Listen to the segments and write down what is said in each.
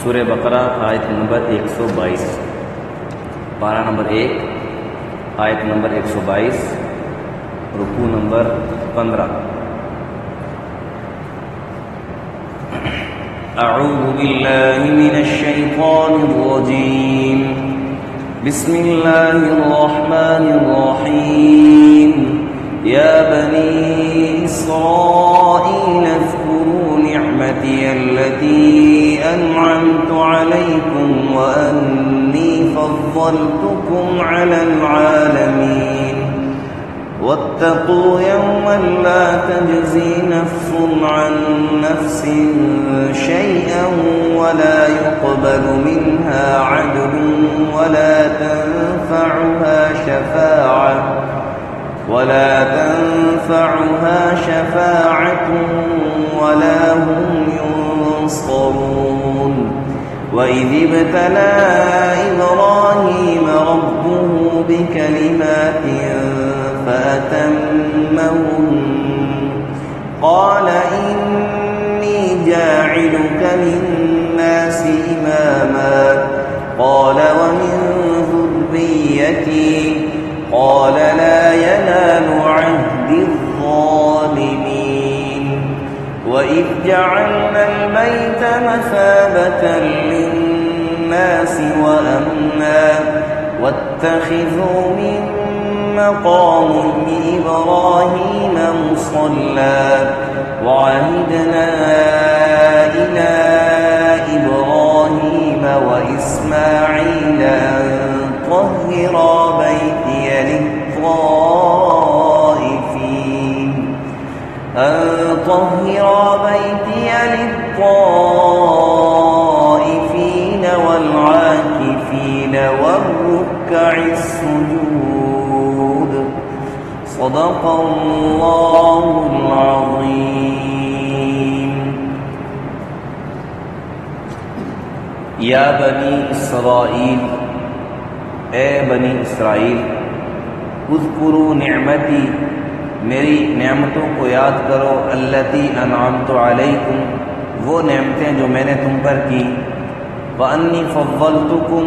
سورہ بقرہ آیت نمبر 122، پارہ نمبر 1 آیت نمبر 122، رکوع نمبر 15۔ اعوذ باللہ من الشیطان الرجیم، بسم اللہ الرحمن الرحیم۔ یا بنی اسرائیل اذکروا نعمتی التي أنعمت عليكم وأني فضلتكم على العالمين واتقوا يوما لا تجزي نفس عن نفس شيئا ولا يقبل منها عدل ولا تنفعها شفاعة ولا هم ينصرون۔ وَإِذِ ابْتَلَى إِبْرَاهِيمَ رَبُّهُ بِكَلِمَاتٍ فَأَتَمَّهُنَّ قَالَ إِنِّي جَاعِلُكَ لِلنَّاسِ إِمَامًا قَالَ وَمِن ذُرِّيَّتِي قَالَ لَا يَنَالُ عَهْدِ الظَّالِمِينَ۔ وَإِذْ جَعَلْنَا الْبَيْتَ مَثَابَةً لِلنَّاسِ وَأَمْنًا وَاتَّخِذُوا مِن مَّقَامِ إِبْرَاهِيمَ مُصَلًّى وَعَهِدْنَا إِلَىٰ إِبْرَاهِيمَ وَإِسْمَاعِيلَ أَن طَهِّرَا بَيْتِيَ للطائفين والعاكفين والركع السجود۔ صدق اللہ العظیم۔ یا بنی اسرائیل، اے بنی اسرائیل، اذکروا نعمتی، میری نعمتوں کو یاد کرو، التی انعمت علیکم، وہ نعمتیں جو میں نے تم پر کی، وانی فضلتکم،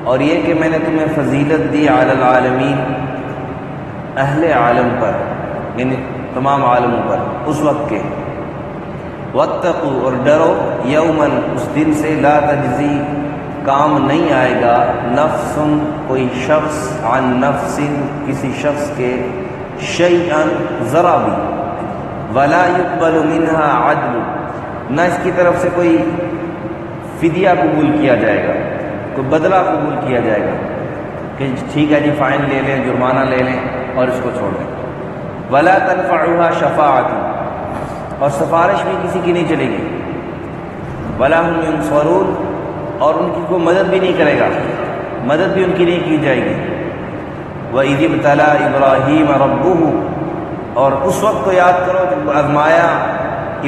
اور یہ کہ میں نے تمہیں فضیلت دی، علی العالمین، اہل عالم پر، یعنی تمام عالموں پر اس وقت کے، واتقوا، اور ڈرو، یومن، اس دن سے، لا تجزی، کام نہیں آئے گا، نفس، کوئی شخص، عن نفس، کسی شخص کے، شیئن، ذرا بھی، ولا يقبل منها عدل، نہ اس کی طرف سے کوئی فدیہ قبول کیا جائے گا، کوئی بدلہ قبول کیا جائے گا کہ ٹھیک ہے جی فائن لے لیں، جرمانہ لے لیں اور اس کو چھوڑ دیں۔ ولا تنفعها شفاعۃ، اور سفارش بھی کسی کی نہیں چلے گی، ولا هم ينصرون، اور ان کی کوئی مدد بھی نہیں کرے گا، مدد بھی ان کی نہیں کی جائے گی۔ وَإِذِ ابْتَلَى إِبْرَاهِيمَ رَبُّهُ، اور اس وقت کو یاد کرو جب آزمایا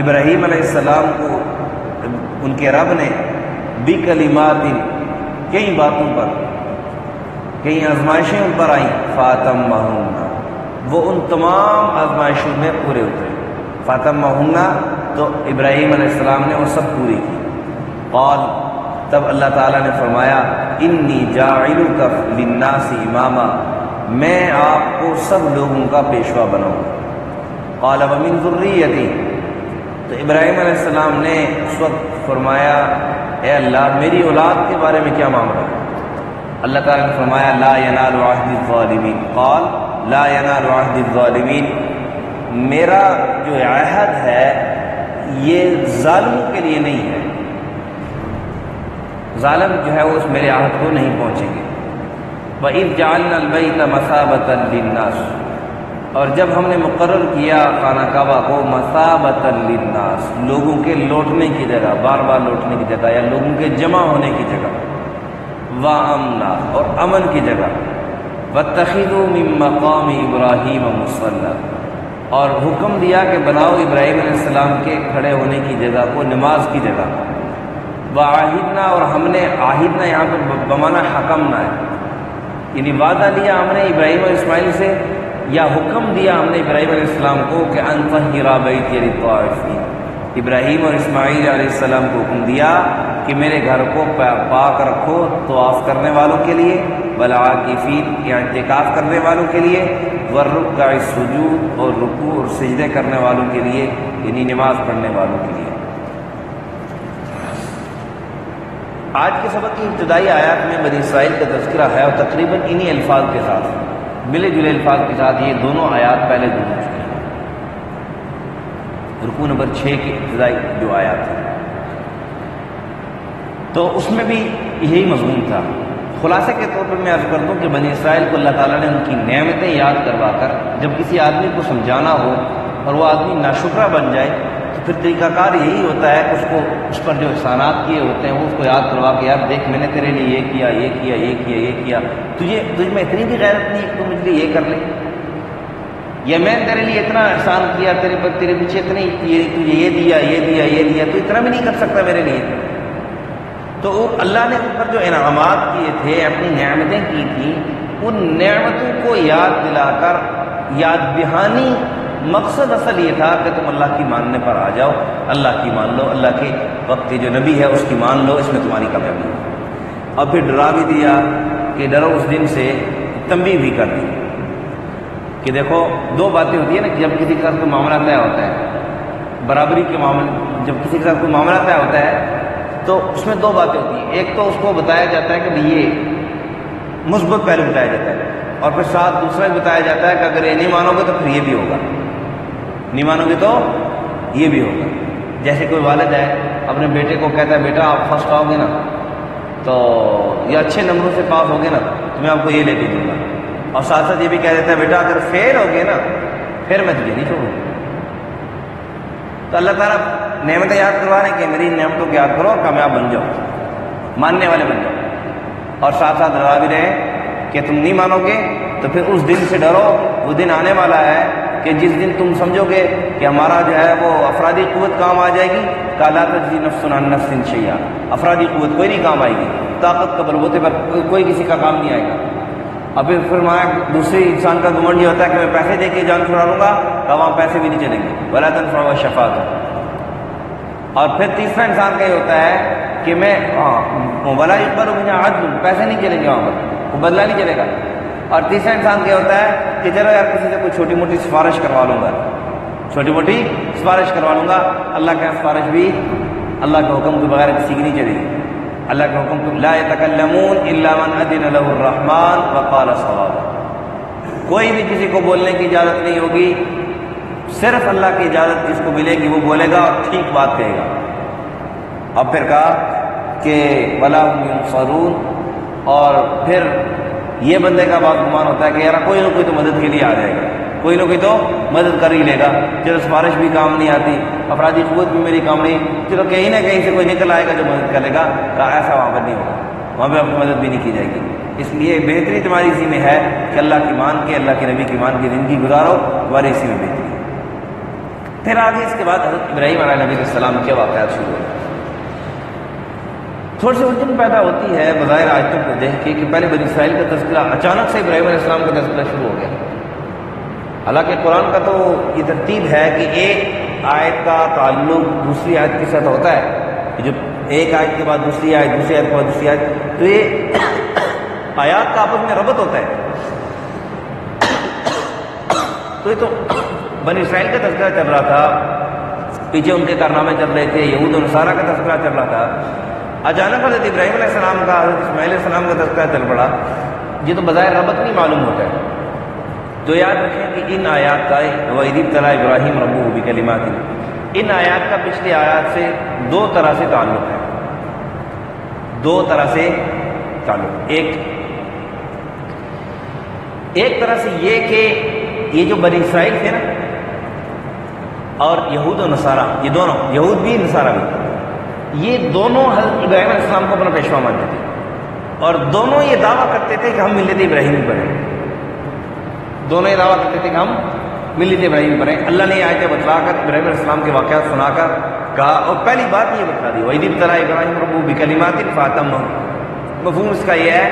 ابراہیم علیہ السلام کو ان کے رب نے، بِكَلِمَاتٍ، کئی باتوں پر، کئی آزمائشیں ان پر آئیں، فَأَتَمَّهُنَّ، وہ ان تمام آزمائشوں میں پورے اترے، فَأَتَمَّهُنَّ، تو ابراہیم علیہ السلام نے وہ سب پوری کی۔ قال، تب اللہ تعالیٰ نے فرمایا، انی جاعلک للناس اماما، میں آپ کو سب لوگوں کا پیشوا بناؤں گا۔ قال ومن ذریتی، تو ابراہیم علیہ السلام نے اس وقت فرمایا، اے اللہ میری اولاد کے بارے میں کیا معاملہ ہے؟ اللہ تعالیٰ نے فرمایا، لا ینال عہد الظالمین، قال لا ینال عہد الظالمین، میرا جو عہد ہے یہ ظالموں کے لیے نہیں ہے، ظالم جو ہے وہ اس میرے عہد کو نہیں پہنچیں گے۔ وَإِذْ جَعَلْنَا الْبَيْتَ مَثَابَةً لِلنَّاسِ، اور جب ہم نے مقرر کیا خانہ کعبہ کو، مَثَابَةً لِلنَّاسِ، لوگوں کے لوٹنے کی جگہ، بار بار لوٹنے کی جگہ، یا لوگوں کے جمع ہونے کی جگہ، وَأَمْنًا، اور امن کی جگہ، وَاتَّخِذُوا مِن مَّقَامِ إِبْرَاهِيمَ مُصَلًّى، اور حکم دیا کہ بناؤ ابراہیم علیہ السلام کے کھڑے ہونے کی جگہ کو نماز کی جگہ، وعاہدنا، اور ہم نے، عاہدنا یہاں پر بمانا حکمنا ہے، یعنی وعدہ لیا ہم نے ابراہیم اور اسماعیل سے، یا حکم دیا ہم نے ابراہیم علیہ السلام کو کہ ان طہر بیتی للطائفین، ابراہیم اور اسماعیل علیہ السلام کو حکم دیا کہ میرے گھر کو پاک رکھو طواف کرنے والوں کے لیے، والعاکفین یا اعتکاف کرنے والوں کے لیے، والرکع السجود اور رکوع اور سجدے کرنے والوں کے لیے، یعنی نماز پڑھنے والوں کے لیے۔ آج کے سبق کی ابتدائی آیات میں بنی اسرائیل کا تذکرہ ہے، اور تقریباً انہی الفاظ کے ساتھ، ملے جلے الفاظ کے ساتھ یہ دونوں آیات پہلے گزر چکے ہیں۔ رکوع نمبر 6 کی ابتدائی جو آیات ہے تو اس میں بھی یہی مضمون تھا۔ خلاصے کے طور پر میں عرض کر دوں کہ بنی اسرائیل کو اللہ تعالیٰ نے ان کی نعمتیں یاد کروا کر، جب کسی آدمی کو سمجھانا ہو اور وہ آدمی ناشکرہ بن جائے تو پھر طریقہ کار یہی ہوتا ہے کہ اس پر جو احسانات کیے ہوتے ہیں وہ اس کو یاد کروا کے، یار دیکھ میں نے تیرے لیے یہ کیا، یہ کیا، یہ کیا، یہ کیا، تجھ میں اتنی بھی غیرت نہیں کہ تو مجھ لیے یہ کر لے، یا میں تیرے لیے اتنا احسان کیا، تیرے پیچھے اتنی تجھے یہ دیا، یہ دیا، یہ دیا، تو اتنا بھی نہیں کر سکتا میرے لیے۔ تو اللہ نے ان پر جو انعامات کیے تھے، اپنی نعمتیں کی تھیں، ان نعمتوں کو یاد دلا کر، یاد دہانی مقصد اصل یہ تھا کہ تم اللہ کی ماننے پر آ جاؤ، اللہ کی مان لو، اللہ کے وقت جو نبی ہے اس کی مان لو، اس میں تمہاری کامیابی ہے۔ اور پھر ڈرا بھی دیا کہ ڈرو اس دن سے، تنبیہ بھی کر دی کہ دیکھو دو باتیں ہوتی ہیں نا، کہ جب کسی کے ساتھ کوئی معاملہ طے ہوتا ہے، برابری کے معاملے، جب کسی کے ساتھ کوئی معاملہ طے ہوتا ہے تو اس میں دو باتیں ہوتی ہیں، ایک تو اس کو بتایا جاتا ہے کہ یہ مثبت پہلو بتایا جاتا ہے، اور پھر ساتھ دوسرا بھی بتایا جاتا ہے کہ اگر یہ نہیں مانو گے تو پھر یہ بھی ہوگا، نہیں مانو گے تو یہ بھی ہوگا۔ جیسے کوئی والد ہے اپنے بیٹے کو کہتا ہے بیٹا آپ فرسٹ آؤ گے نا تو، یا اچھے نمبروں سے پاس ہوگے نا تو میں آپ کو یہ لے کے دوں گا، اور ساتھ ساتھ یہ بھی کہہ دیتا ہے بیٹا اگر فیل ہوگے نا پھر میں تجھے نہیں چھوڑوں گا۔ تو اللہ تعالیٰ نعمتیں یاد کروا رہے ہیں کہ میری نعمتوں کو یاد کرو اور کامیاب بن جاؤ، ماننے والے بن جاؤ، اور ساتھ ساتھ ڈرا بھی رہے کہ تم نہیں مانو گے تو پھر اس دن سے ڈرو، وہ دن آنے والا ہے کہ جس دن تم سمجھو گے کہ ہمارا جو ہے وہ افرادی قوت کام آ جائے گی، لا تجزی نفس عن نفس شیئا، افرادی قوت کوئی نہیں کام آئے گی، طاقت کا بلبوتے پر کوئی کسی کا کام نہیں آئے گا۔ اب پھر فرمایا دوسرے انسان کا گمنڈ یہ ہوتا ہے کہ میں پیسے دے کے جان چھڑا لوں گا، کہ وہاں پیسے بھی نہیں چلیں گے، ولا تنفع الشفاعۃ۔ اور پھر تیسرا انسان کا یہ ہوتا ہے کہ میں ولا يقبل منها عدل، پیسے نہیں چلیں گے وہاں پر، وہ بدلہ نہیں چلے گا۔ اور تیسرا انسان کیا ہوتا ہے کہ چلو یار کسی سے کوئی چھوٹی موٹی سفارش کروا لوں گا، چھوٹی موٹی سفارش کروا لوں گا، اللہ کا سفارش بھی اللہ کے حکم کے بغیر کسی کی نہیں چلے گی، اللہ کے حکم کو لا يتكلمون الا من اذن له الرحمن وقال صوابا، کوئی بھی کسی کو بولنے کی اجازت نہیں ہوگی، صرف اللہ کی اجازت جس کو ملے گی وہ بولے گا اور ٹھیک بات کہے گا۔ اب پھر کہا کہ ولا هم ينصرون، اور پھر یہ بندے کا بات گمان ہوتا ہے کہ یار کوئی نہ کوئی تو مدد کے لیے آ جائے گا، کوئی نہ کوئی تو مدد کر ہی لے گا، چلو سفارش بھی کام نہیں آتی، افرادی قوت بھی میری کام نہیں، چلو کہیں نہ کہیں سے کوئی نکل آئے گا جو مدد کرے گا، ایسا وہاں پر نہیں ہوگا، وہاں پہ آپ کی مدد بھی نہیں کی جائے گی۔ اس لیے بہتری تمہاری اسی میں ہے کہ اللہ کی مان کے، اللہ کے نبی کی مان کی زندگی گزارو، تمہاری اسی میں بہتری ہے۔ پھر آگے اس کے بعد حضرت ابراہیم علیہ نبی السلام کے واقعات شروع ہوئے۔ تھوڑی سی الجھن پیدا ہوتی ہے بظاہر آیتوں کو دیکھ کے کہ پہلے بنی اسرائیل کا تذکرہ، اچانک سے ابراہیم علیہ السلام کا تذکرہ شروع ہو گیا۔ حالانکہ قرآن کا تو یہ ترتیب ہے کہ ایک آیت کا تعلق دوسری آیت کے ساتھ ہوتا ہے، جو ایک آیت کے بعد دوسری آیت، دوسری آیت کے بعد دوسری آیت، تو یہ آیات کا آپس میں ربط ہوتا ہے۔ تو یہ تو بنی اسرائیل کا تذکرہ چل رہا تھا، پیچھے ان کے کارنامے چل رہے تھے، یہود و نصارہ کا تذکرہ چل رہا تھا، اچانک حضرت ابراہیم علیہ السلام کا، حضرت اسماعیل علیہ السلام کا تذکرہ چل پڑا، یہ تو بظاہر ربط نہیں معلوم ہوتا ہے۔ تو یاد رکھیں کہ ان آیات کا وَإِذِ ابْتَلَىٰ إِبْرَاهِيمَ رَبُّهُ بِكَلِمَاتٍ، ان آیات کا پچھلی آیات سے دو طرح سے تعلق ہے، دو طرح سے تعلق۔ ایک طرح سے یہ کہ یہ جو بنی اسرائیل تھے نا، اور یہود و نصارہ، یہ دونوں، یہود بھی نصارہ بھی، یہ دونوں حضرت ابراہیم علیہ السلام کو اپنا پیشوا مانتے تھے، اور دونوں یہ دعویٰ کرتے تھے کہ ہم ملت ابراہیمی پر ہیں، دونوں یہ دعویٰ کرتے تھے کہ ہم ملت ابراہیمی پر ہیں۔ اللہ نے یہ آیتیں بتلا کر ابراہیم علیہ السلام کے واقعات سنا کر کہا، اور پہلی بات یہ بتا دی وَإِذِ ابْتَلَىٰ إِبْرَاهِيمَ رَبُّهُ بِكَلِمَاتٍ فَأَتَمَّهُنَّ، مفہوم اس کا یہ ہے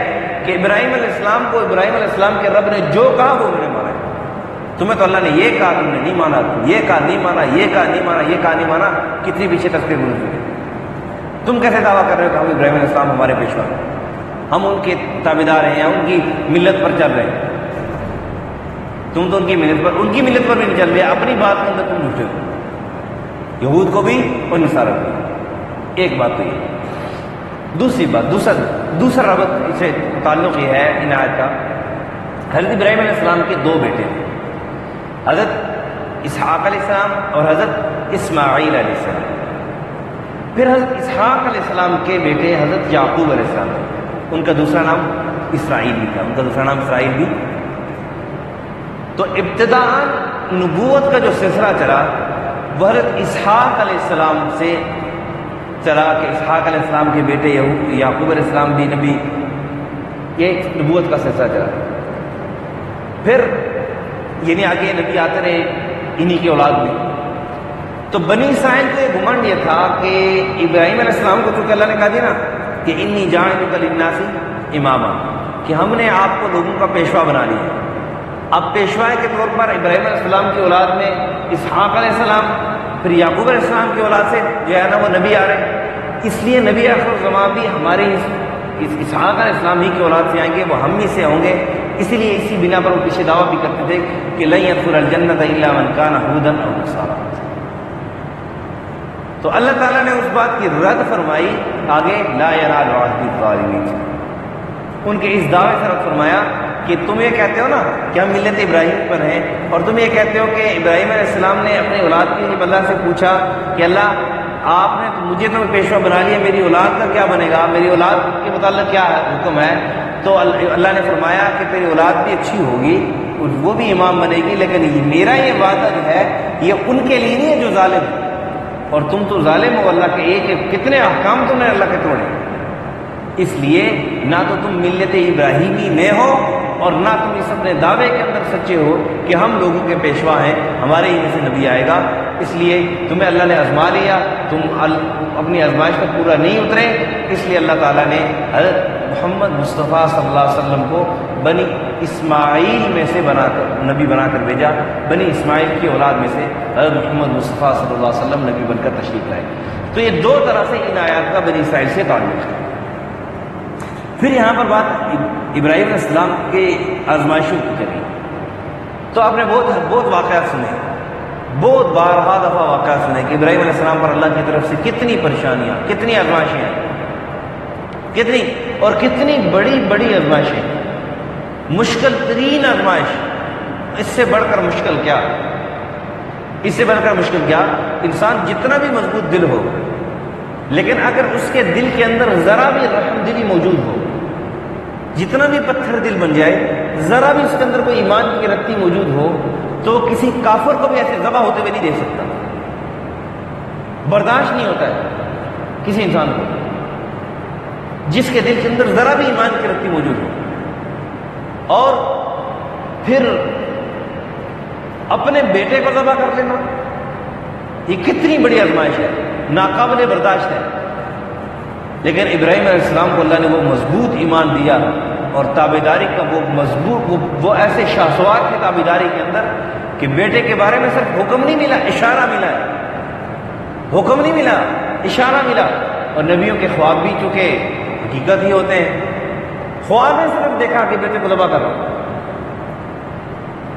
کہ ابراہیم علیہ السلام کو ابراہیم علیہ السلام کے رب نے جو کہا وہ انہوں نے مانا ہے، تمہیں تو اللہ نے یہ کہا تم نے نہیں مانا، یہ کہا نہیں مانا، یہ کہا نہیں مانا، یہ کہا نہیں مانا، کتنی پیچھے تصویر گزر چکے۔ تم کیسے دعویٰ کر رہے ہو کہ ہم ابراہیم علیہ السلام ہمارے پیشوا ہیں، ہم ان کے تابعدار ہیں یا ان کی ملت پر چل رہے ہیں؟ تم تو ان کی ملت پر بھی نہیں چل رہے، اپنی بات کے اندر تم جھوٹے ہو، یہود کو بھی اور نصارہ کو بھی۔ ایک بات تو یہ۔ دوسری بات، دوسرا ربط اسے تعلق یہ ہے ان آیت کا، حضرت ابراہیم علیہ السلام کے دو بیٹے تھے، حضرت اسحاق علیہ السلام اور حضرت اسماعیل علیہ السلام۔ پھر حضرت اسحاق علیہ السلام کے بیٹے حضرت یعقوب علیہ السلام تھے، ان کا دوسرا نام اسرائیل بھی تھا، ان کا دوسرا نام اسرائیل بھی۔ تو ابتداءً نبوت کا جو سلسلہ چلا وہ حضرت اسحاق علیہ السلام سے چلا کہ اسحاق علیہ السلام کے بیٹے یعقوب علیہ السلام بھی نبی، یہ نبوت کا سلسلہ چلا۔ پھر یعنی آگے نبی آتے رہے انہی کی اولاد میں۔ تو بنی اسرائیل کو یہ گھمنڈ یہ تھا کہ ابراہیم علیہ السلام کو چونکہ اللہ نے کہا دیا نا کہ انی جاعلک للناس اماما، کہ ہم نے آپ کو لوگوں کا پیشوا بنا لیا۔ اب پیشوا کے طور پر ابراہیم علیہ السلام کی اولاد میں اسحاق علیہ السلام، پھر یعقوب علیہ السلام کی اولاد سے جو ہے نا وہ نبی آ رہے ہیں، اس لیے نبی آخر الزمان بھی ہمارے اسحاق علیہ السلام ہی کی اولاد سے آئیں گے، وہ ہم ہی سے ہوں گے۔ اسی لیے اسی بنا پر وہ پیچھے دعویٰ بھی کرتے تھے کہ لن يدخل الجنۃ الا من کان هودا او نصارا۔ تو اللہ تعالیٰ نے اس بات کی رد فرمائی آگے، لا ینال عہد الظالمین، ان کے اس دعوے سے رد فرمایا کہ تم یہ کہتے ہو نا کہ ہم ملت ابراہیم پر ہیں، اور تم یہ کہتے ہو کہ ابراہیم علیہ السلام نے اپنی اولاد کے لیے اللہ سے پوچھا کہ اللہ آپ نے مجھے تو پیشوا بنا لیا، میری اولاد کا کیا بنے گا، میری اولاد کے متعلق کیا حکم ہے؟ تو اللہ نے فرمایا کہ تیری اولاد بھی اچھی ہوگی، وہ بھی امام بنے گی، لیکن میرا یہ وعدہ جو ہے یہ ان کے لیے نہیں ہے جو ظالم ہے، اور تم تو ظالم ہو اللہ کے، ایک کتنے احکام تم نے اللہ کے توڑے، اس لیے نہ تو تم ملت ابراہیمی میں ہو اور نہ تم اس اپنے دعوے کے اندر سچے ہو کہ ہم لوگوں کے پیشوا ہیں، ہمارے ہی میں سے نبی آئے گا۔ اس لیے تمہیں اللہ نے آزما لیا، تم اپنی آزمائش پر پورا نہیں اترے، اس لیے اللہ تعالیٰ نے حضرت محمد مصطفیٰ صلی اللہ علیہ وسلم کو بنی اسماعیل میں سے بنا کر نبی بنا کر بھیجا، بنی اسماعیل کی اولاد میں سے حضرت محمد مصطفیٰ صلی اللہ علیہ وسلم نبی بن کر تشریف لائے۔ تو یہ دو طرح سے ان آیات کا بنی اسرائیل سے تعلق ہے۔ پھر یہاں پر بات ابراہیم علیہ السلام کے آزمائشوں کی چلی، تو آپ نے بہت واقعات سنے، بہت بارہا دفعہ واقعات سنے کہ ابراہیم علیہ السلام پر اللہ کی طرف سے کتنی پریشانیاں، کتنی آزمائشیں ہیں، کتنی اور کتنی بڑی بڑی آزمائشیں، مشکل ترین آزمائش، اس سے بڑھ کر مشکل کیا، اس سے بڑھ کر مشکل کیا؟ انسان جتنا بھی مضبوط دل ہو، لیکن اگر اس کے دل کے اندر ذرا بھی رحم دلی موجود ہو، جتنا بھی پتھر دل بن جائے، ذرا بھی اس کے اندر کوئی ایمان کی رتی موجود ہو، تو کسی کافر کو بھی ایسے ذبح ہوتے ہوئے نہیں دیکھ سکتا، برداشت نہیں ہوتا ہے کسی انسان کو جس کے دل کے اندر ذرا بھی ایمان کی رتی موجود ہو۔ اور پھر اپنے بیٹے کو ذبح کر لینا، یہ کتنی بڑی آزمائش ہے، ناقابل برداشت ہے۔ لیکن ابراہیم علیہ السلام کو اللہ نے وہ مضبوط ایمان دیا اور تابعداری کا وہ مضبوط، وہ ایسے شاہسوار کی تابعداری کے اندر کہ بیٹے کے بارے میں صرف حکم نہیں ملا، اشارہ ملا ہے، حکم نہیں ملا، اشارہ ملا۔ اور نبیوں کے خواب بھی چونکہ حقیقت ہی ہوتے ہیں، خواب نے صرف دیکھا کہ بیٹے کو ذبح کرو۔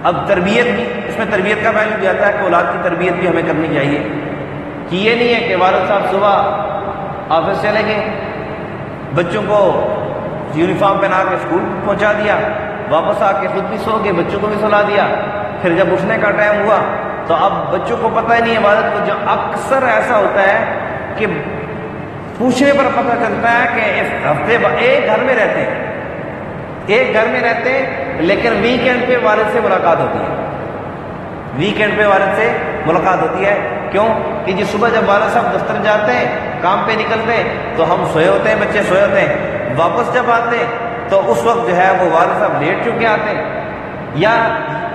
اب تربیت بھی، اس میں تربیت کا پہلو بھی آتا ہے کہ اولاد کی تربیت بھی ہمیں کرنی چاہیے، کہ یہ نہیں ہے کہ والد صاحب صبح آفس چلے گئے، بچوں کو یونیفارم پہنا کے اسکول پہنچا دیا، واپس آ کے خود بھی سو گئے، بچوں کو بھی سلا دیا، پھر جب اٹھنے کا ٹائم ہوا تو اب بچوں کو پتہ ہی نہیں ہے والد کو۔ جب اکثر ایسا ہوتا ہے کہ پوچھنے پر پتہ چلتا ہے کہ اس ہفتے ایک گھر میں رہتے ہیں، ایک گھر میں رہتے ہیں، لیکن ویکینڈ پہ والد سے ملاقات ہوتی ہے، ویکینڈ پہ والد سے ملاقات ہوتی ہے۔ کیوں کہ جی صبح جب والد صاحب دفتر جاتے ہیں، کام پہ نکلتے ہیں تو ہم سوئے ہوتے ہیں، بچے سوئے ہوتے ہیں، واپس جب آتے ہیں تو اس وقت جو ہے وہ والد صاحب لیٹ چکے آتے ہیں، یا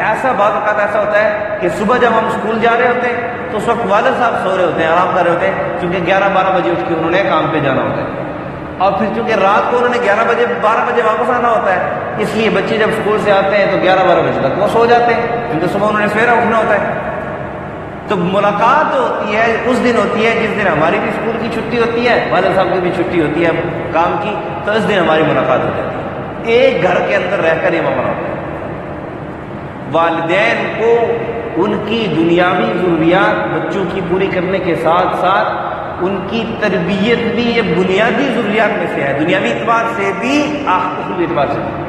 ایسا بعض اوقات ایسا ہوتا ہے کہ صبح جب ہم اسکول جا رہے ہوتے ہیں تو اس وقت والد صاحب سو رہے ہوتے ہیں، آرام کر رہے ہوتے ہیں، کیونکہ 11-12 بجے اٹھ کے انہوں نے کام پہ جانا ہوتا ہے، اور پھر چونکہ رات کو انہوں نے 11 بجے 12 بجے واپس آنا ہوتا ہے، اس لیے بچے جب اسکول سے آتے ہیں تو 11-12 بجے تک وہ سو جاتے ہیں، کیونکہ صبح انہوں نے سویرا اٹھنا ہوتا ہے۔ تو ملاقات ہوتی ہے اس دن ہوتی ہے جس دن ہماری بھی اسکول کی چھٹی ہوتی ہے، والد صاحب کی بھی چھٹی ہوتی ہے کام کی، تو اس دن ہماری ملاقات ہو جاتی ہے۔ ایک گھر کے اندر رہ کر یہ معاملہ ہوتا ہے۔ والدین کو ان کی دنیاوی ضروریات بچوں کی پوری کرنے کے ساتھ ساتھ ان کی تربیت بھی یہ بنیادی ضروریات میں سے ہے، دنیاوی اعتبار سے بھی اخروی اعتبار سے بھی۔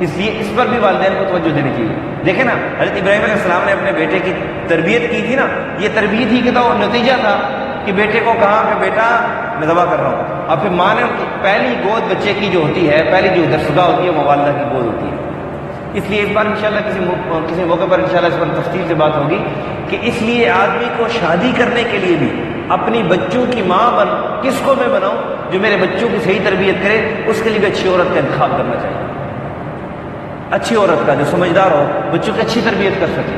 اس لیے اس پر بھی والدین کو توجہ دینی چاہیے۔ دیکھیں نا، حضرت ابراہیم علیہ السلام نے اپنے بیٹے کی تربیت کی تھی نا، یہ تربیت ہی کا نتیجہ تھا کہ بیٹے کو کہا کہ بیٹا میں ذبح کر رہا ہوں، اور پھر ماں نے پہلی گود بچے کی جو ہوتی ہے، پہلی جو درسگاہ ہوتی ہے وہ والدہ کی گود ہوتی ہے۔ اس لیے اس بار انشاءاللہ کسی موقع پر انشاءاللہ اس پر تفصیل سے بات ہوگی کہ اس لیے آدمی کو شادی کرنے کے لیے بھی اپنی بچوں کی ماں کس کو میں بناؤں جو میرے بچوں کی صحیح تربیت کرے، اس کے لیے بھی اچھی عورت کا انتخاب کرنا چاہیے، اچھی عورت کا جو سمجھدار ہو، بچوں کی اچھی تربیت کر سکے،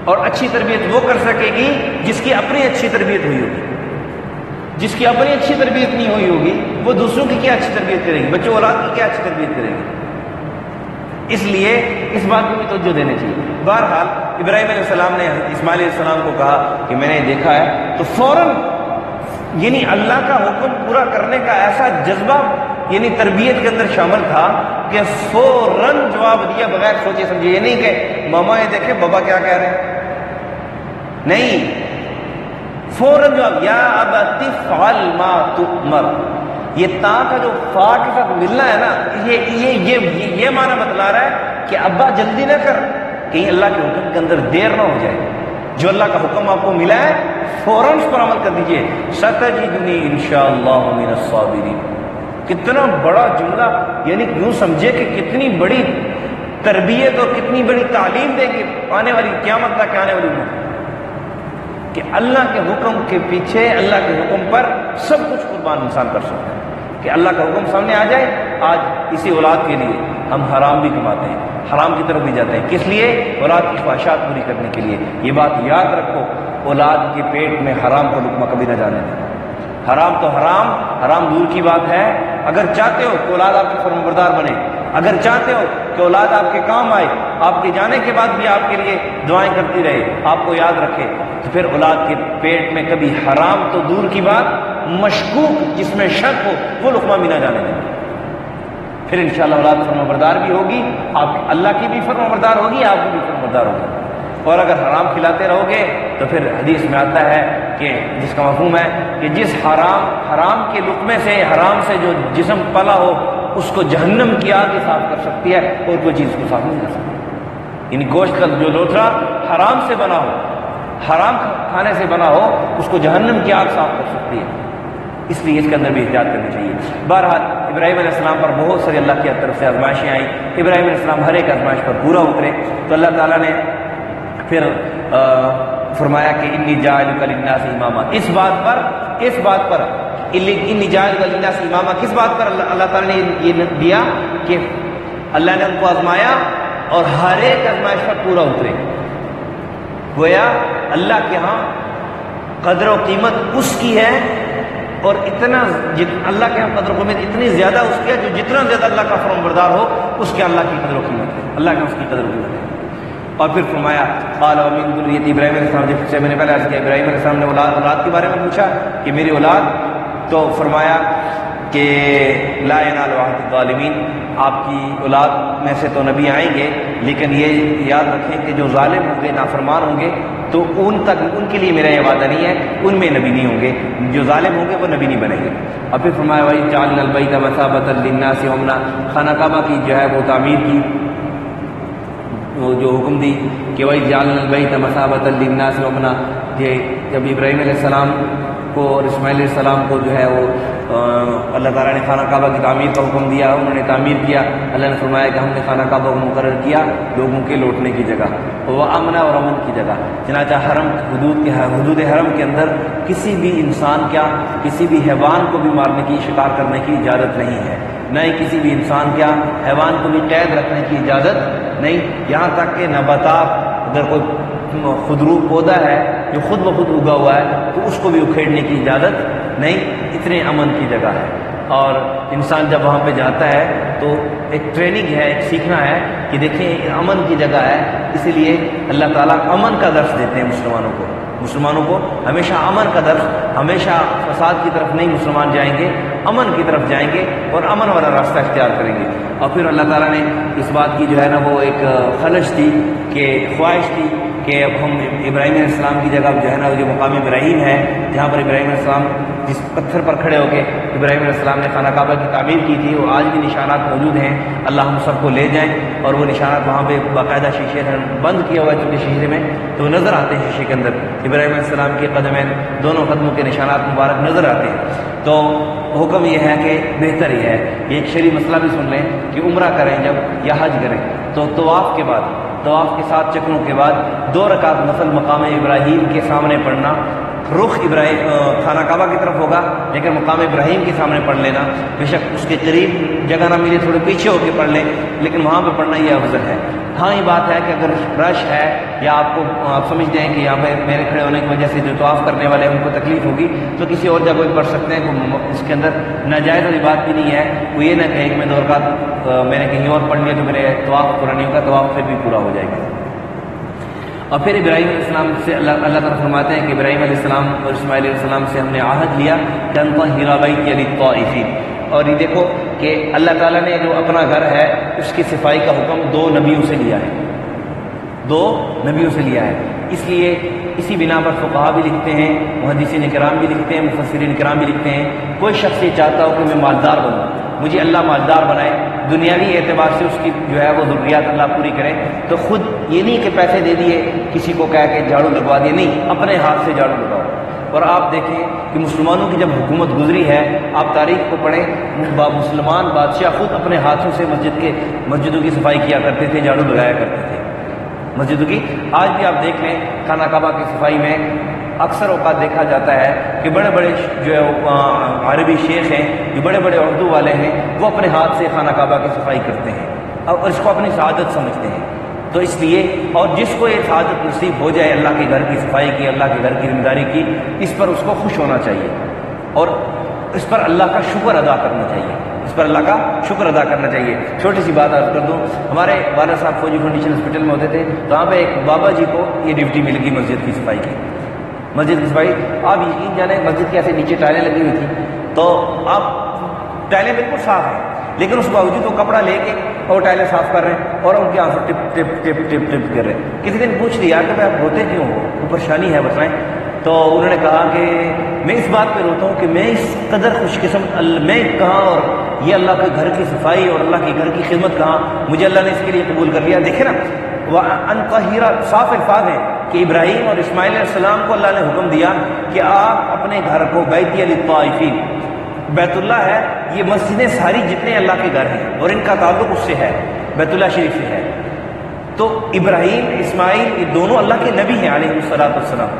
اور اچھی تربیت وہ کر سکے گی جس کی اپنی اچھی تربیت ہوئی ہوگی۔ جس کی اپنی اچھی تربیت نہیں ہوئی ہوگی وہ دوسروں کی کیا اچھی تربیت کرے گی، بچوں اولاد کی کیا اچھی تربیت کرے گی۔ اس لیے اس بات کو بھی توجہ دینے چاہیے۔ بہرحال ابراہیم علیہ السلام نے اسماعیل علیہ السلام کو کہا کہ میں نے دیکھا ہے، تو فوراً یعنی اللہ کا حکم پورا کرنے کا ایسا جذبہ یعنی تربیت کے اندر شامل تھا کہ فوراً جواب دیا بغیر سوچے سمجھے۔ یہ نہیں کہ ماما یہ دیکھے بابا کیا کہہ رہے ہیں، نہیں، فوراً جواب، یا ابت فعل ما تؤمر۔ یہ تا کا جو فا کے ساتھ ملنا ہے نا، یہ معنی بتلا رہا ہے کہ ابا جلدی نہ کر، کہیں اللہ کے حکم کے اندر دیر نہ ہو جائے۔ جو اللہ کا حکم آپ کو ملا ہے فوراً اس پر عمل کر دیجئے۔ ستجدنی انشاءاللہ من الصابرین۔ کتنا بڑا جملہ، یعنی یوں سمجھے کہ کتنی بڑی تربیت اور کتنی بڑی تعلیم دیں گے آنے والی قیامت تک آنے والی امت کہ اللہ کے حکم کے پیچھے، اللہ کے حکم پر سب کچھ قربان انسان کر سکتا ہے۔ کہ اللہ کا حکم سامنے آ جائے، آج اسی اولاد کے لیے ہم حرام بھی کماتے ہیں، حرام کی طرف بھی جاتے ہیں، کس لیے؟ اولاد کی خواہشات پوری کرنے کے لیے۔ یہ بات یاد رکھو، اولاد کے پیٹ میں حرام کا لقمہ کبھی نہ جانے دیں۔ حرام تو حرام، حرام دور کی بات ہے۔ اگر چاہتے ہو کہ اولاد آپ کی فرمانبردار بنے، اگر چاہتے ہو کہ اولاد آپ کے کام آئے، آپ کے جانے کے بعد بھی آپ کے لیے دعائیں کرتی رہے، آپ کو یاد رکھے، تو پھر اولاد کے پیٹ میں کبھی حرام تو دور کی بات، مشکوک جس میں شک ہو وہ لقمہ بھی نہ جانے دیں۔ پھر انشاءاللہ اولاد فرمانبردار بھی ہوگی، آپ اللہ کی بھی فرمانبردار ہوگی، آپ کی بھی فرمانبردار ہوگی۔ اور اگر حرام کھلاتے رہو گے تو پھر حدیث میں آتا ہے کہ جس کا مفہوم ہے کہ جس حرام کے لقمے سے، حرام سے جو جسم پلا ہو، اس کو جہنم کی آگ ہی صاف کر سکتی ہے، اور کوئی چیز کو صاف نہیں کر سکتی۔ یعنی گوشت کا جو لوتھڑا حرام سے بنا ہو، حرام کھانے سے بنا ہو، اس کو جہنم کی آگ صاف کر سکتی ہے۔ اس لیے اس کے اندر بھی احتیاط کرنی چاہیے۔ بہرحال ابراہیم علیہ السلام پر بہت ساری اللہ کی طرف سے آزمائشیں آئیں، ابراہیم علیہ السلام ہر ایک آزمائش پر پورا اترے، تو اللہ تعالیٰ نے پھر فرمایا کہ انی جاعلک للناس اماما۔ اس بات پر انی جاعلک للناس اماما کس بات پر اللہ تعالیٰ نے یہ دیا کہ اللہ نے ان کو آزمایا اور ہر ایک آزمائش پر پورا اترے۔ گویا اللہ کے ہاں قدر و قیمت اس کی ہے، اور اتنا اللہ کے ہاں قدر و قیمت اتنی زیادہ اس کی ہے، جو جتنا زیادہ اللہ کا فرمانبردار ہو اس کے اللہ کی قدر و قیمت ہے، اللہ کے اس کی قدر و قیمت ہے۔ اور پھر فرمایا قال ومن ذریۃ ابراہیم علیہ السلام، جیسے میں نے پہلے عرض کیا ابراہیم علیہ السلام نے اولاد کے بارے میں پوچھا کہ میری اولاد، تو فرمایا کہ لا ینال عہد الظالمین، آپ کی اولاد میں سے تو نبی آئیں گے، لیکن یہ یاد رکھیں کہ جو ظالم ہوں گے، نافرمان ہوں گے، تو ان کے لیے میرا یہ وعدہ نہیں ہے، ان میں نبی نہیں ہوں گے، جو ظالم ہوں گے وہ نبی نہیں بنیں گے۔ اور پھر فرمایا وَإِذْ جَعَلْنَا الْبَيْتَ مَثَابَةً لِلنَّاسِ وَأَمْنًا، خانہ کعبہ کی جو ہے وہ تعمیر کی، وہ جو حکم دی کہ وَإِذْ جَعَلْنَا الْبَيْتَ مَثَابَةً لِلنَّاسِ وَأَمْنًا، کہ جب ابراہیم علیہ السلام کو اور اسماعیل علیہ السلام کو جو ہے وہ اللہ تعالیٰ نے خانہ کعبہ کی تعمیر کا حکم دیا، انہوں نے تعمیر کیا، اللہ نے فرمایا کہ ہم نے خانہ کعبہ کو مقرر کیا لوگوں کے لوٹنے کی جگہ، وہ امن اور امن کی جگہ۔ چنانچہ حدود حرم کے اندر کسی بھی انسان کسی بھی حیوان کو بھی مارنے کی، شکار کرنے کی اجازت نہیں ہے، نہ ہی کسی بھی انسان حیوان کو بھی قید رکھنے کی اجازت نہیں، یہاں تک کہ نباتات، اگر کوئی خودرو پودا ہے جو خود بخود اگا ہوا ہے تو اس کو بھی اکھیڑنے کی اجازت نہیں، اتنے امن کی جگہ ہے۔ اور انسان جب وہاں پہ جاتا ہے تو ایک ٹریننگ ہے، ایک سیکھنا ہے کہ دیکھیں امن کی جگہ ہے، اسی لیے اللہ تعالیٰ امن کا درس دیتے ہیں مسلمانوں کو ہمیشہ امن کا درس، ہمیشہ فساد کی طرف نہیں مسلمان جائیں گے، امن کی طرف جائیں گے اور امن والا راستہ اختیار کریں گے۔ اور پھر اللہ تعالیٰ نے اس بات کی جو ہے نا وہ ایک خلش تھی، کہ خواہش تھی کہ اب ہم ابراہیم علیہ السلام کی جگہ جو ہے نا جو مقام ابراہیم ہے، جہاں پر ابراہیم علیہ السلام جس پتھر پر کھڑے ہو کے ابراہیم علیہ السلام نے خانہ کعبہ کی تعمیر کی تھی، وہ آج بھی نشانات موجود ہیں، اللہ ہم سب کو لے جائیں اور وہ نشانات وہاں پہ باقاعدہ شیشے بند کیا ہوا ہے چونکہ شیشے میں تو نظر آتے ہیں، شیشے کے اندر ابراہیم علیہ السلام کے قدمین، دونوں قدموں کے نشانات مبارک نظر آتے ہیں۔ تو حکم یہ ہے کہ بہتر یہ ہے، یہ ایک شرعی مسئلہ بھی سن لیں کہ عمرہ کریں جب یا حج کریں تو طواف کے 7 چکروں کے بعد 2 رکعت نفل مقام ابراہیم کے سامنے پڑھنا، رخ خانہ کعبہ کی طرف ہوگا لیکن مقام ابراہیم کے سامنے پڑھ لینا، بے شک اس کے قریب جگہ نہ ملے تھوڑے پیچھے ہو کے پڑھ لیں لیکن وہاں پہ پڑھنا یہ افضل ہے۔ ہاں یہ بات ہے کہ اگر رش ہے یا آپ سمجھتے ہیں کہ یہاں پہ میرے کھڑے ہونے کی وجہ سے جو طواف کرنے والے ہیں ان کو تکلیف ہوگی تو کسی اور جگہ پڑھ سکتے ہیں، اس کے اندر ناجائز والی بات بھی نہیں ہے، وہ یہ نہ کہے کہ میں 2 رکعت میں نے کہیں اور پڑھ لیا تو میرے طواف پورا نہیں ہوگا، طواف پھر بھی پورا ہو جائے گا۔ اور پھر ابراہیم علیہ السلام سے اللہ تعالیٰ فرماتے ہیں کہ ابراہیم علیہ السلام اور اسماعیل علیہ السلام سے ہم نے عہد لیا کہ ان طہر بیتی للطائفین، اور یہ دیکھو کہ اللہ تعالیٰ نے جو اپنا گھر ہے اس کی صفائی کا حکم 2 نبیوں سے لیا ہے، اس لیے اسی بنا پر فقہا بھی لکھتے ہیں، محدثین کرام بھی لکھتے ہیں، مفسرین کرام بھی لکھتے ہیں، کوئی شخص یہ چاہتا ہو کہ میں مالدار بنوں، مجھے اللہ مالدار بنائے، دنیاوی اعتبار سے اس کی جو ہے وہ ضروریات اللہ پوری کرے، تو خود یہ نہیں کہ پیسے دے دیے کسی کو کہہ کے جھاڑو لگوا دیے، نہیں، اپنے ہاتھ سے جھاڑو لگاؤ۔ اور آپ دیکھیں کہ مسلمانوں کی جب حکومت گزری ہے، آپ تاریخ کو پڑھیں، مسلمان بادشاہ خود اپنے ہاتھوں سے مسجدوں کی صفائی کیا کرتے تھے، جھاڑو لگایا کرتے تھے مسجدوں کی۔ آج بھی آپ دیکھ لیں خانہ کعبہ کی صفائی میں اکثر اوقات دیکھا جاتا ہے کہ بڑے بڑے جو ہے عربی شیخ ہیں، جو بڑے بڑے اردو والے ہیں، وہ اپنے ہاتھ سے خانہ کعبہ کی صفائی کرتے ہیں اور اس کو اپنی سعادت سمجھتے ہیں۔ تو اس لیے اور جس کو یہ سعادت نصیب ہو جائے اللہ کے گھر کی صفائی کی، اللہ کے گھر کی ذمہ داری کی، اس پر اس کو خوش ہونا چاہیے اور اس پر اللہ کا شکر ادا کرنا چاہیے، چھوٹی سی بات عرض کر دوں، ہمارے والد صاحب فوجی فاؤنڈیشن ہاسپٹل میں ہوتے تھے، تو وہاں پہ ایک بابا جی کو یہ ڈیوٹی مل گئی مسجد کی صفائی کی۔ آپ یقین جانیں مسجد کے ایسے نیچے ٹائلیں لگی ہوئی تھی، تو آپ ٹائلیں بالکل صاف ہیں لیکن اس باوجود وہ کپڑا لے کے اور ٹائلیں صاف کر رہے ہیں اور ان کے آنسو ٹپ ٹپ ٹپ ٹپ ٹپ کر رہے ہیں۔ کسی دن پوچھ لیا کہ آپ روتے کیوں ہو، وہ پریشانی ہے بتائیں، تو انہوں نے کہا کہ میں اس بات پہ روتا ہوں کہ میں اس قدر خوش قسمت، میں کہاں اور یہ اللہ کے گھر کی صفائی اور اللہ کے گھر کی خدمت کہاں، مجھے اللہ نے اس کے لیے قبول کر لیا۔ دیکھیں نا ان طہیرہ صاف الفاظ ہیں کہ ابراہیم اور اسماعیل علیہ السلام کو اللہ نے حکم دیا کہ آپ اپنے گھر کو بیتی للطائفین، بیت اللہ ہے، یہ مسجدیں ساری جتنے اللہ کے گھر ہیں اور ان کا تعلق اس سے ہے، بیت اللہ شریف سے ہے، تو ابراہیم اسماعیل یہ دونوں اللہ کے نبی ہیں علیہ السلام،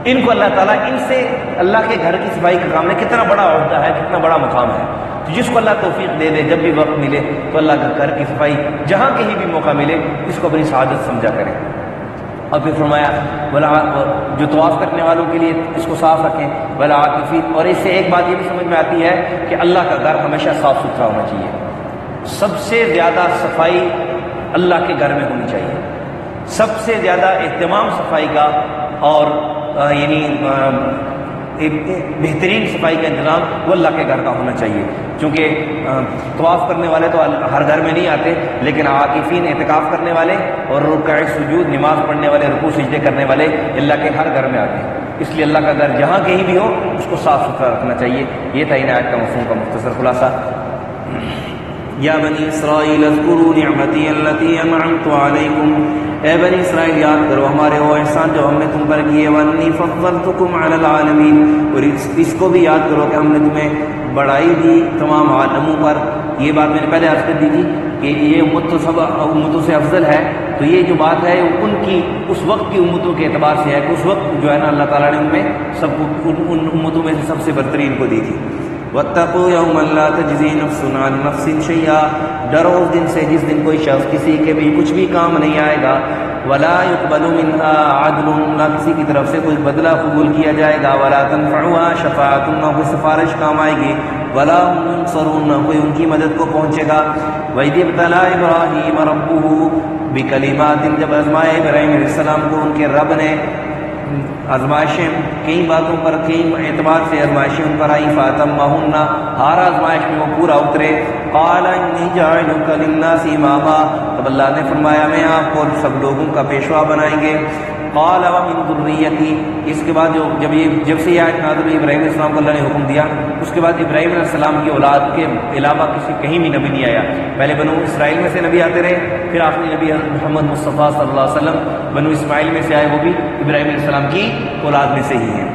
ان کو اللہ تعالیٰ ان سے اللہ کے گھر کی صفائی کا کام ہے، کتنا بڑا عہدہ ہے، کتنا بڑا مقام ہے۔ تو جس کو اللہ توفیق دے دے، جب بھی وقت ملے تو اللہ کے گھر کی صفائی جہاں کہیں بھی موقع ملے اس کو اپنی سعادت سمجھا کریں۔ اور پھر فرمایا جو طواف کرنے والوں کے لیے اس کو صاف رکھیں، والعاکفین، اور اس سے ایک بات یہ بھی سمجھ میں آتی ہے کہ اللہ کا گھر ہمیشہ صاف ستھرا ہونا چاہیے، سب سے زیادہ صفائی اللہ کے گھر میں ہونی چاہیے، سب سے زیادہ اہتمام صفائی کا اور یعنی بہترین صفائی کا انتظام وہ اللہ کے گھر کا ہونا چاہیے، چونکہ طواف کرنے والے تو ہر گھر میں نہیں آتے، لیکن عاکفین اعتکاف کرنے والے اور رکوع سجود نماز پڑھنے والے، رکوع سجدے کرنے والے اللہ کے ہر گھر میں آتے ہیں، اس لیے اللہ کا گھر جہاں کہیں بھی ہو اس کو صاف ستھرا رکھنا چاہیے۔ یہ تھا ان آیت کا مفہوم کا مختصر خلاصہ۔ یا بنی اسرائیل اذکروا نعمتی التی انعمت علیکم، اے بنی اسرائیل یاد کرو ہمارے وہ احسان جو ہم نے تم پر کیے، وانی فضلتکم علی العالمین، اور اس کو بھی یاد کرو کہ ہم نے تمہیں بڑائی دی تمام عالموں پر۔ یہ بات میں نے پہلے عرض کر دی تھی کہ یہ امت تو سب امتوں سے افضل ہے، تو یہ جو بات ہے ان کی اس وقت کی امتوں کے اعتبار سے ہے کہ اس وقت جو ہے نا اللہ تعالیٰ نے ان میں سب کو ان امتوں میں سے سب سے برترین کو دی تھی۔ واتقوا یوما لا تجزی نفس عن نفس شیئا، ڈرو اس دن سے جس دن کوئی شخص کسی کے بھی کچھ بھی کام نہیں آئے گا، ولا يقبل منها عدل، نہ کسی کی طرف سے کوئی بدلہ قبول کیا جائے گا، ولا تنفعها شفاعت، نہ کوئی سفارش کام آئے گی، ولا هم ينصرون، نہ کوئی ان کی مدد کو پہنچے گا۔ وَإِذِ ابْتَلَىٰ إِبْرَاهِيمَ رَبُّهُ بِكَلِمَاتٍ، جب آزمائے ابراہیم علیہ السلام کو ان کے رب نے، آزمائشیں کئی باتوں پر کئی اعتبار سے آزمائشیں ان پر آئی، فَأَتَمَّهُنَّ، ہر آزمائش میں وہ پورا اترے، قَالَ إِنِّي جَاعِلُكَ لِلنَّاسِ إِمَامًا، تب اللہ نے فرمایا میں آپ کو سب لوگوں کا پیشوا بنائیں گے، قَالَ وَمِن ذُرِّيَّتِي، اس کے بعد جب سے یہ آیت نازل ہوئی ابراہیم علیہ السلام کو اللہ نے حکم دیا، اس کے بعد ابراہیم علیہ السلام کی اولاد کے علاوہ کہیں بھی نبی نہیں آیا، پہلے بنو اسرائیل میں سے نبی آتے رہے، پھر آخری نبی محمد مصطفیٰ صلی اللہ علیہ وسلم بنو اسماعیل میں سے آئے، وہ بھی ابراہیم علیہ السلام کی اولاد میں سے ہی ہیں۔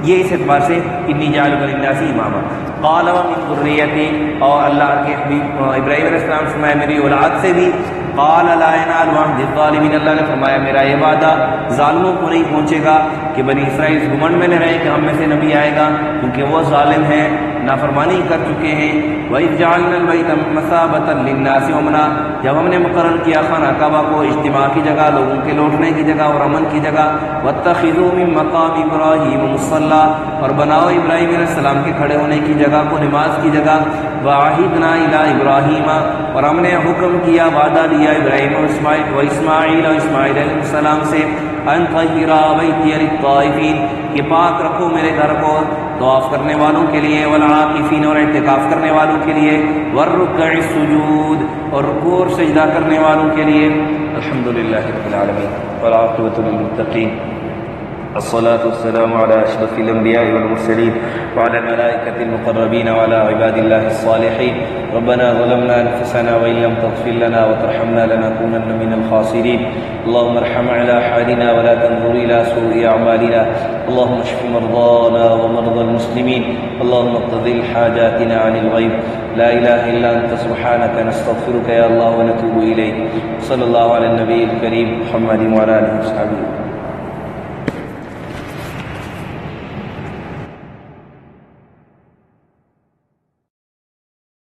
یہ اس اعتبار سے انی جاعلک للناس اماما، قال ومن ذریتی، اور اللہ کے حبیب ابراہیم علیہ السلام فرمایا میری اولاد سے بھی، قال لا ينال عهد الظالمین، اللہ نے فرمایا میرا یہ وعدہ ظالموں کو نہیں پہنچے گا کہ بنی اسرائیل اس گمنڈ میں نہ رہے کہ ہم میں سے نبی آئے گا، کیونکہ وہ ظالم ہیں، نافرمانی کر چکے ہیں۔ وَإِذْ جَعَلْنَا الْبَيْتَ مَثَابَةً لِلنَّاسِ وَأَمْنًا، جب ہم نے مقرر کیا خانہ کعبہ کو اجتماع کی جگہ، لوگوں کے لوٹنے کی جگہ اور امن کی جگہ، وَاتَّخِذُوا مِن مَّقَامِ إِبْرَاهِيمَ مُصَلًّى، اور بناؤ ابراہیم علیہ السلام کے کھڑے ہونے کی جگہ کو نماز کی جگہ، وَعَهِدْنَا إِلَىٰ إِبْرَاهِيمَ، اور ہم نے حکم کیا وعدہ لیا ابراہیم اور اسماعیل علیہ السلام سے، ان طہر بیتی للطائفین، کہ پاک رکھو میرے گھر کو طواف کرنے والوں کے لیے، والعاکفین، اور اعتکاف کرنے والوں کے لیے، والرکع السجود، اور رکوع اور سجدہ کرنے والوں کے لیے۔ الحمدللہ رب العالمین والعاقبۃ للمتقین، الصلاة والسلام على أشرف الأنبياء والمرسلين وعلى الملائكة المقربين وعلى عباد الله الصالحين، ربنا ظلمنا أنفسنا وإن لم تغفر لنا وترحمنا لنكونن من الخاسرين، اللهم ارحم على حالنا ولا تنظر إلى سوء أعمالنا، اللهم اشف مرضانا ومرضى المسلمين، اللهم اقضِ حاجاتنا عن الغيب، لا إله إلا أنت سبحانك نستغفرك يا الله ونتوب إليك، صلى الله على النبي الكريم محمد وعلى آله وصحبه